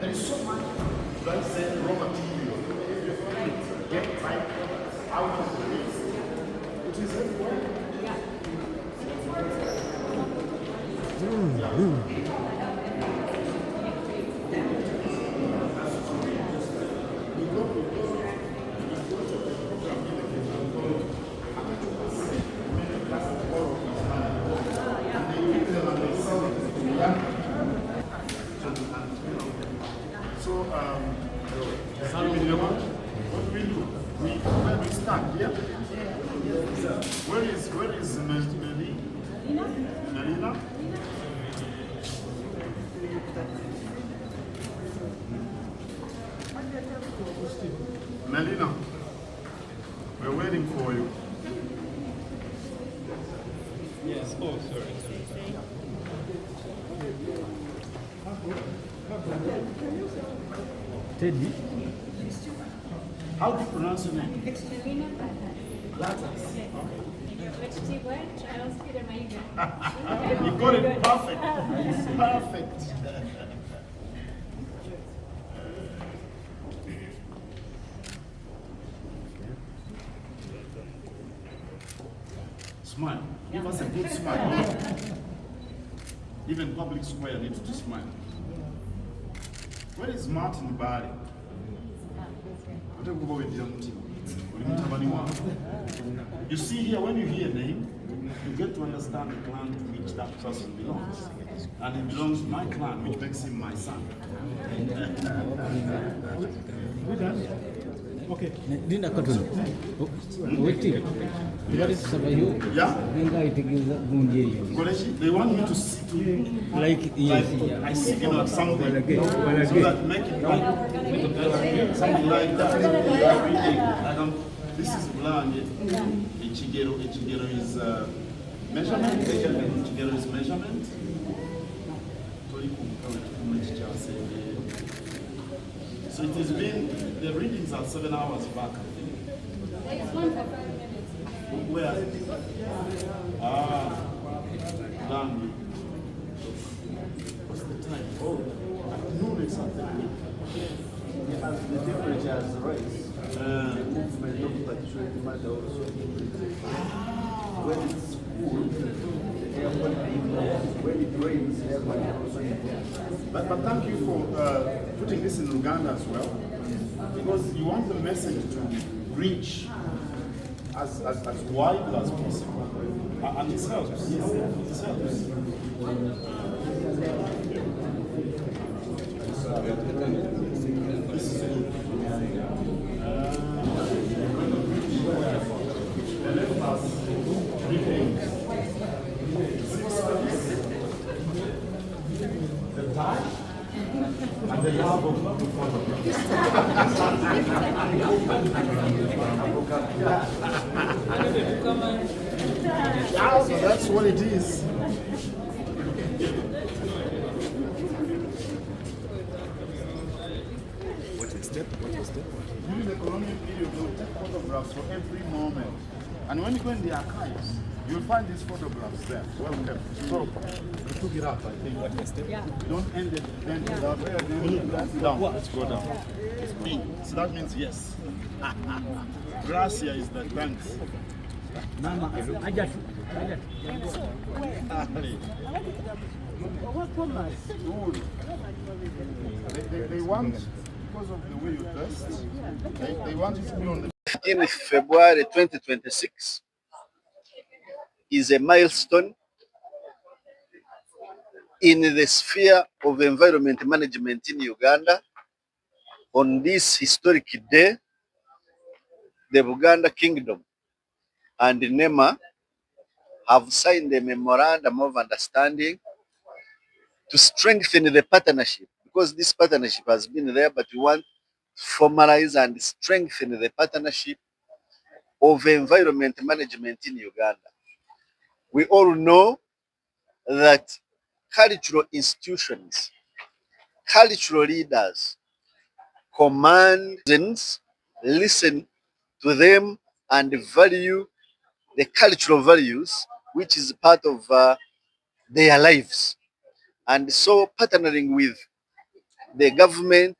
There is so much, let's say, raw material. Get right out of the waste. It is everywhere. So, what do we do? We start here. Where is Melina? Melina, we're waiting for you. Yes. Oh, sorry. Teddy. How do you pronounce your name? You got it perfect. Perfect. Smile. Give us a good smile. Even public square needs to smile. Where is Martin Barry? You see here, when you hear a name, you get to understand the clan to which that person belongs. And it belongs to my clan, which makes him my son. Okay. Didn't I cut on? Wait. What is Sabayo? Yeah? Goleshi. They want me to sit Like, yes. I sit on something so that make it like something like that. This is Bulange. Ichigero is measurement. Ichigero is measurement. So it has been, the readings are 7 hours back, I think. There is one for 5 minutes. Where? Bulange. What's the time? Oh, noon exactly. As the temperature has raised, the movement of fluctuating matter also increases. When it's cool, the air quality improves. When it rains, the air quality also improves. But thank you for putting this in Uganda as well, because you want the message to reach as wide as possible. And it helps. Yes, it helps. This is good. The time and the love of love before so that's what it is. During the colonial period, they would take photographs for every moment. And when you go in the archives, you'll find these photographs there. Well kept. So, you took it up, I think. Yeah. Don't end it then without down. Let's go down. So that means yes. Gracia is the thanks. Mama, I just. They want, because of the way you dressed, they want you to be on the 15th February 2026 is a milestone in the sphere of environment management in Uganda. On this historic day, the Buganda Kingdom and NEMA have signed a memorandum of understanding to strengthen the partnership, because this partnership has been there, but we want to formalize and strengthen the partnership of environment management in Uganda. We all know that cultural institutions, cultural leaders command, listen to them and value the cultural values, which is part of their lives. And so partnering with the government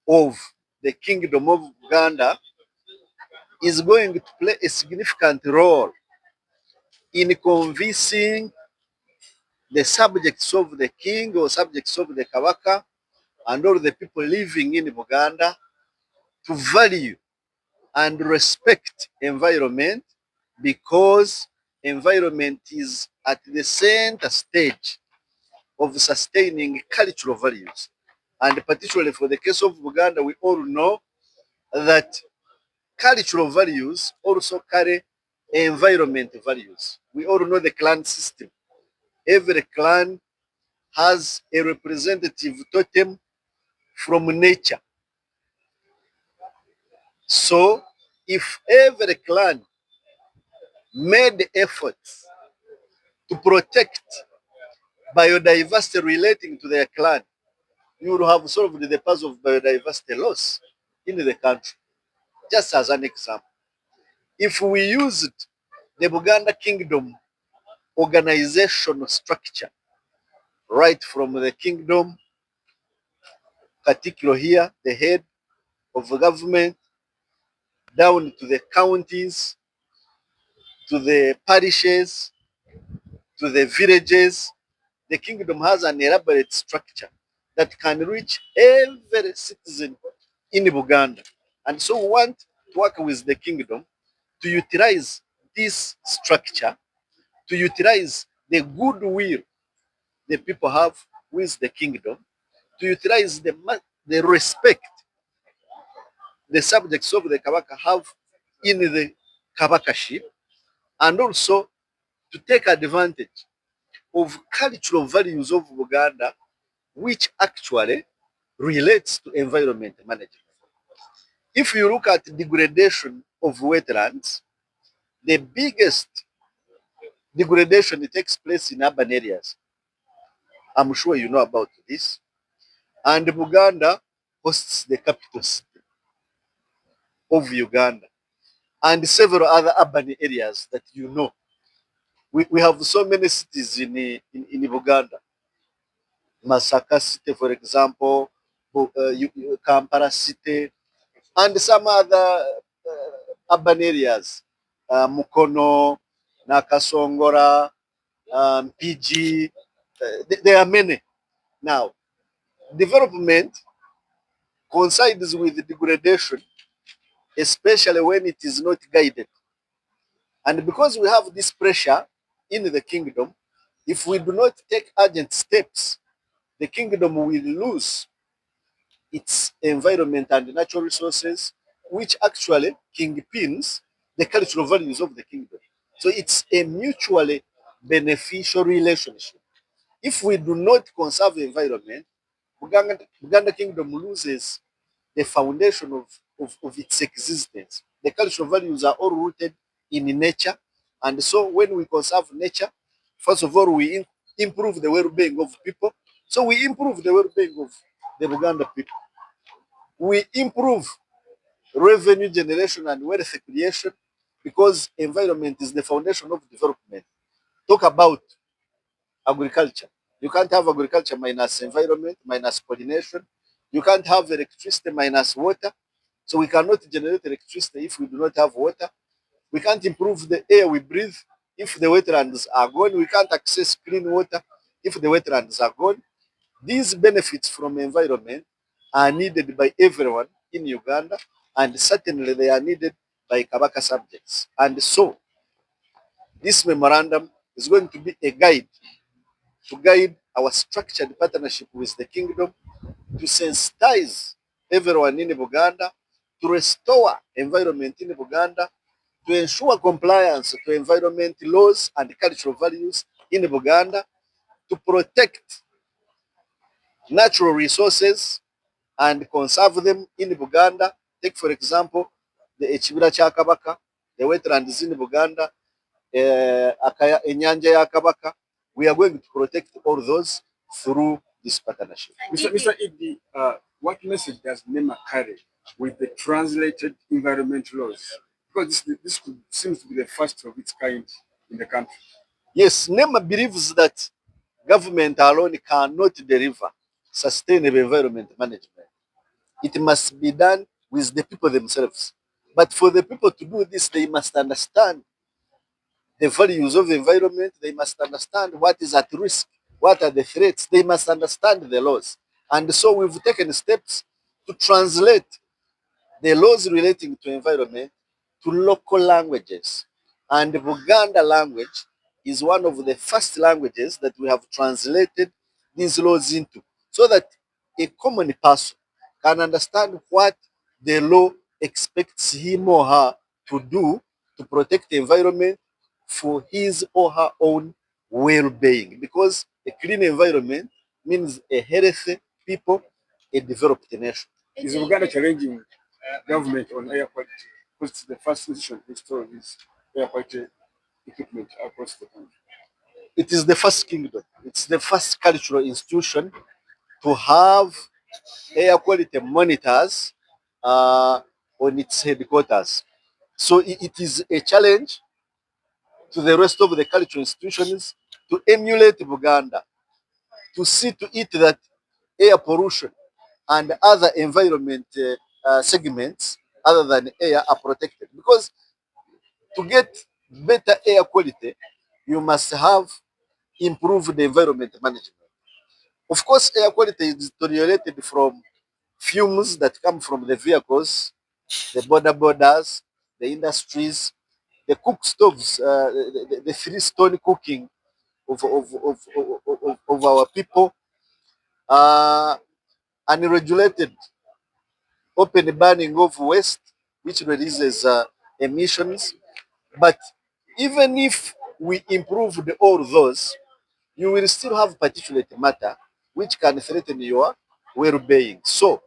of the Kingdom of Buganda is going to play a significant role in convincing the subjects of the king or subjects of the Kabaka and all the people living in Buganda to value and respect environment, because environment is at the center stage of sustaining cultural values. And particularly for the case of Buganda, we all know that cultural values also carry environment values. We all know the clan system. Every clan has a representative totem from nature. So if every clan made efforts to protect biodiversity relating to their clan, you will have solved the puzzle of biodiversity loss in the country. Just as an example, if we used the Buganda Kingdom organizational structure, right from the kingdom, particular here, the head of the government, down to the counties, to the parishes, to the villages, the kingdom has an elaborate structure that can reach every citizen in Buganda. And so we want to work with the kingdom to utilize this structure, to utilize the goodwill the people have with the kingdom, to utilize the respect the subjects of the Kabaka have in the Kabakaship, and also to take advantage of cultural values of Buganda, which actually relates to environment management. If you look at degradation of wetlands, the biggest degradation takes place in urban areas. I'm sure you know about this. And Buganda hosts the capital city of Uganda and several other urban areas that you know. We have so many cities in Buganda. Masaka City, for example, Kampala City, and some other urban areas, Mukono, Nakasongora, PG. There are many. Now, development coincides with degradation, especially when it is not guided. And because we have this pressure in the kingdom, if we do not take urgent steps, the kingdom will lose its environment and natural resources, which actually kingpins the cultural values of the kingdom. So it's a mutually beneficial relationship. If we do not conserve the environment, Buganda Kingdom loses the foundation of its existence. The cultural values are all rooted in nature. And so when we conserve nature, first of all, we improve the well-being of people. So we improve the well-being of the Buganda people. We improve revenue generation and wealth creation, because environment is the foundation of development. Talk about agriculture. You can't have agriculture minus environment, minus pollination. You can't have electricity minus water. So we cannot generate electricity if we do not have water. We can't improve the air we breathe if the wetlands are gone. We can't access clean water if the wetlands are gone. These benefits from environment are needed by everyone in Uganda, and certainly they are needed by Kabaka subjects. And so this memorandum is going to be a guide to guide our structured partnership with the kingdom, to sensitize everyone in Buganda, to restore environment in Buganda, to ensure compliance to environment laws and cultural values in Buganda, to protect natural resources and conserve them in Buganda. Take, for example, the Echibira Kya Kabaka, the wetlands in Buganda, Enyanja ya Kabaka. We are going to protect all those through this partnership. Mr. Idi, what message does NEMA carry with the translated environment laws? Because this seems to be the first of its kind in the country. Yes, NEMA believes that government alone cannot deliver sustainable environment management, it must be done with the people themselves. But for the people to do this, they must understand the values of the environment, they must understand what is at risk, what are the threats, they must understand the laws. And so we've taken steps to translate the laws relating to environment to local languages. And the Buganda language is one of the first languages that we have translated these laws into, so that a common person can understand what the law expects him or her to do to protect the environment for his or her own well-being. Because a clean environment means a healthy people, a developed nation. Is Uganda challenging government on air quality? Because it's the first institution to install this air quality equipment across the country. It is the first kingdom. It's the first cultural institution to have air quality monitors on its headquarters. So it is a challenge to the rest of the cultural institutions to emulate Buganda, to see to it that air pollution and other environment segments other than air are protected. Because to get better air quality, you must have improved environment management. Of course, air quality is tolerated from fumes that come from the vehicles, the border borders, the industries, the cook stoves, the three-stone cooking of our people, unregulated open burning of waste, which releases emissions. But even if we improved all those, you will still have particulate matter which can threaten your well-being. So,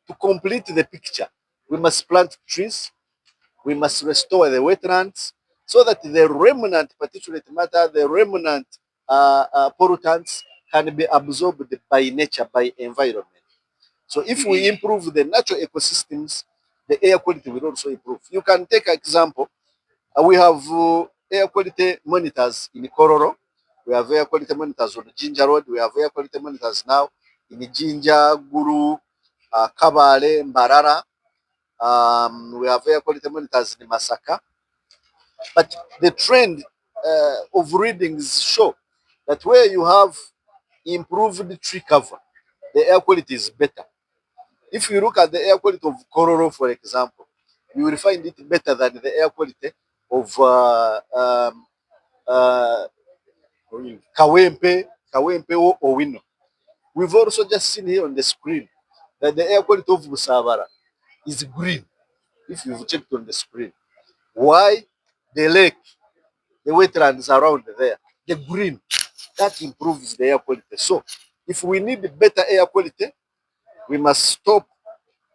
to complete the picture, we must plant trees, we must restore the wetlands, so that the remnant particulate matter, the remnant pollutants can be absorbed by nature, by environment. So if we improve the natural ecosystems, the air quality will also improve. You can take an example. We have air quality monitors in Kororo. We have air quality monitors on Jinja Road. We have air quality monitors now in Jinja, Guru, Kabale, Mbarara. We have air quality monitors in Masaka. But the trend of readings show that where you have improved tree cover, the air quality is better. If you look at the air quality of Kororo, for example, you will find it better than the air quality of uh, Kawempe or Owino. We've also just seen here on the screen that the air quality of Busabara is green, if you've checked on the screen. Why? The lake, the wetlands around there, the green, that improves the air quality. So if we need better air quality, we must stop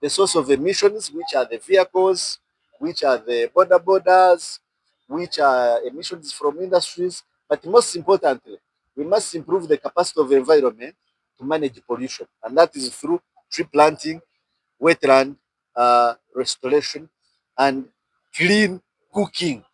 the source of emissions, which are the vehicles, which are the border borders, which are emissions from industries. But most importantly, we must improve the capacity of the environment to manage pollution. And that is through tree planting, wetland restoration, and clean cooking.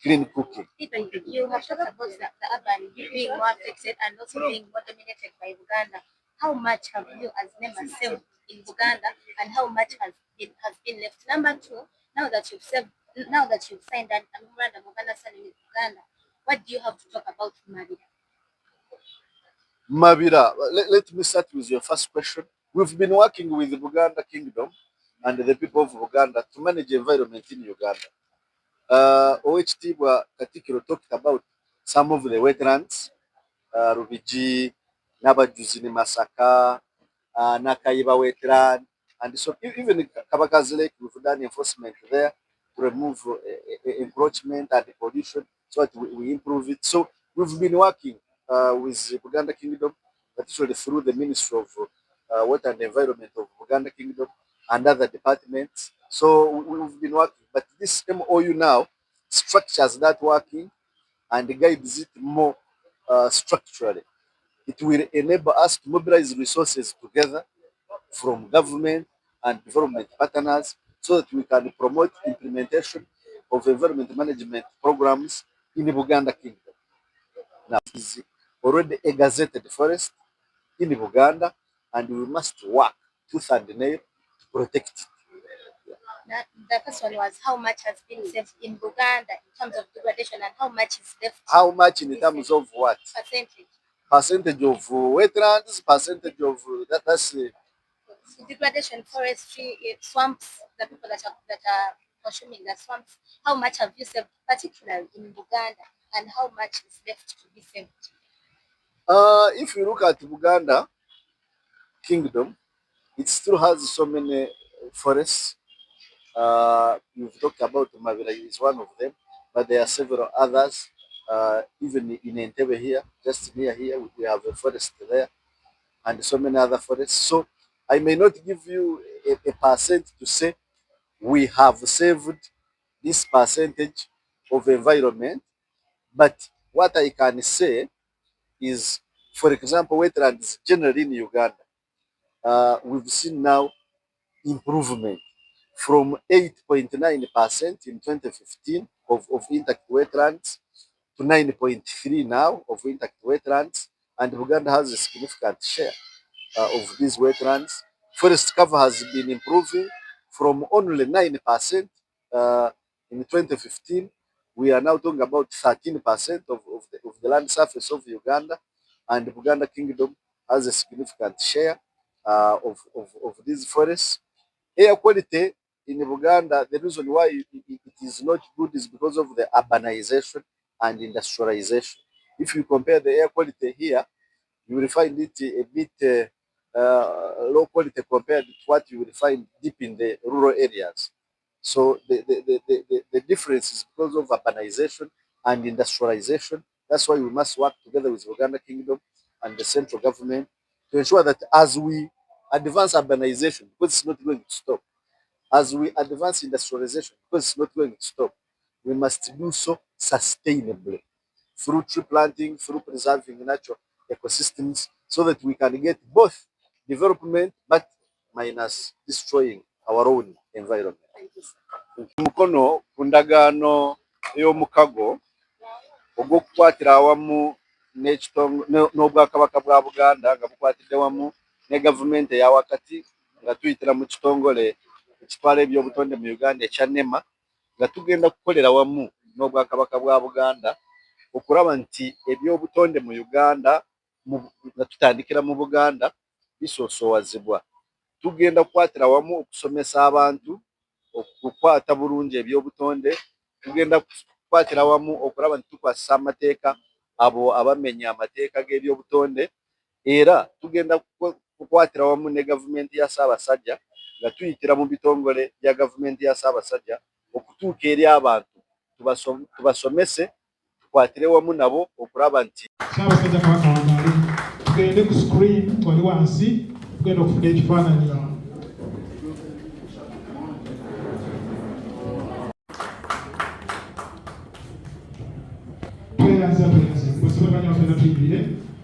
Clean cooking. You have talked about the urban being more affected and also being more dominated by Uganda. How much have you as NEMA saved in Uganda and how much has been left? Number two, now that you've signed a memorandum of understanding with Uganda, what do you have to talk about Mali? Mabira, let me start with your first question. We've been working with the Buganda Kingdom and the people of Uganda to manage environment in Uganda. OHT Katikiro talked about some of the wetlands, Rubiji, Nabajuzi, Masaka, Nakaiba wetland, and so even Kabakazi Lake, we've done enforcement there to remove encroachment and pollution so that we improve it. So we've been working with the Buganda Kingdom, particularly through the Ministry of Water and Environment of Buganda Kingdom and other departments. So we've been working, but this MOU now structures that working and guides it more structurally. It will enable us to mobilize resources together from government and development partners so that we can promote implementation of environment management programs in the Buganda Kingdom. Now, it is already a gazetted forest in Buganda, and we must work tooth and nail to protect it. The first one was how much has been saved in Buganda in terms of degradation and how much is left. How much in terms of what? Percentage. Percentage of wetlands, percentage of that's degradation, forestry, swamps, the people that are consuming the swamps. How much have you saved, particularly in Buganda, and how much is left to be saved? If you look at Buganda Kingdom, it still has so many forests. You've talked about Mavira is one of them, but there are several others. Even in Entebbe here, just near here, we have a forest there, and so many other forests. So I may not give you a percent to say we have saved this percentage of environment, but what I can say is, for example, wetlands generally in Uganda, we've seen now improvement from 8.9% in 2015 of intact wetlands to 9.3 now of intact wetlands, and Uganda has a significant share of these wetlands. Forest cover has been improving from only 9% in 2015. We are now talking about 13% of the land surface of Uganda, and Buganda Kingdom has a significant share of these forests. Air quality in Buganda, the reason why it is not good is because of the urbanization and industrialization. If you compare the air quality here, you will find it a bit low quality compared to what you will find deep in the rural areas. So the difference is because of urbanization and industrialization. That's why we must work together with Buganda Kingdom and the central government to ensure that as we advance urbanization, because it's not going to stop, as we advance industrialization, because it's not going to stop, we must do so sustainably through tree planting, through preserving natural ecosystems, so that we can get both development but minus destroying our own environment. Mukono ku ndagaano ey'omukago ogw'okukwatira awamu n'Obwakabaka bwa Buganda nga bukwatidde wamu ne gavumenti eya wakati nga tuyitira mu kitongole ekitwala ebyobutonde mu Uganda ekya NEMA, nga tugenda kukolera wamu n'Obwakabaka bwa Buganda okulaba nti ebyobutonde mu Uganda nga tutandikira mu Buganda bisosoowazibwa. Tugenda kukwatira wamu okusomesa abantu okukwata bulungi ebyobutonde. Tugenda kukwatira wamu okulaba nti tukwasisa amateeka abo abamenya amateeka g'ebyobutonde, era tugenda kukwatira wamu ne gavumenti ya Ssaabasajja nga tuyitira mu bitongole bya gavumenti ya Ssaabasajja okutuuka eri abantu tubasomese, tukwatire wamu nabo okulaba nti Ssaabasajja Kabaka wange tugende ku screen wali wansi, tugenda okufuna ekifaananyi.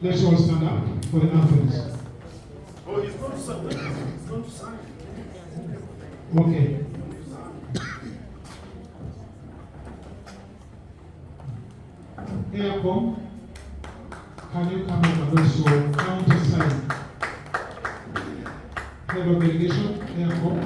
Let's all stand up for the anthems. Oh, he's going to sign. He's going to sign. Okay. Aircom, can you come over and also countersign? Head of delegation, Aircom.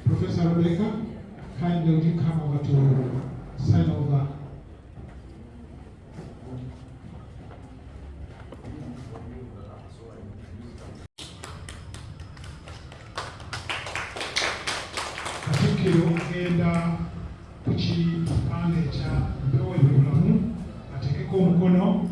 Professor Rebecca, kindly would you come over to sign over? Katikkiro agenda ku kipande ekya mpewo ebibulamu ateekeko omukono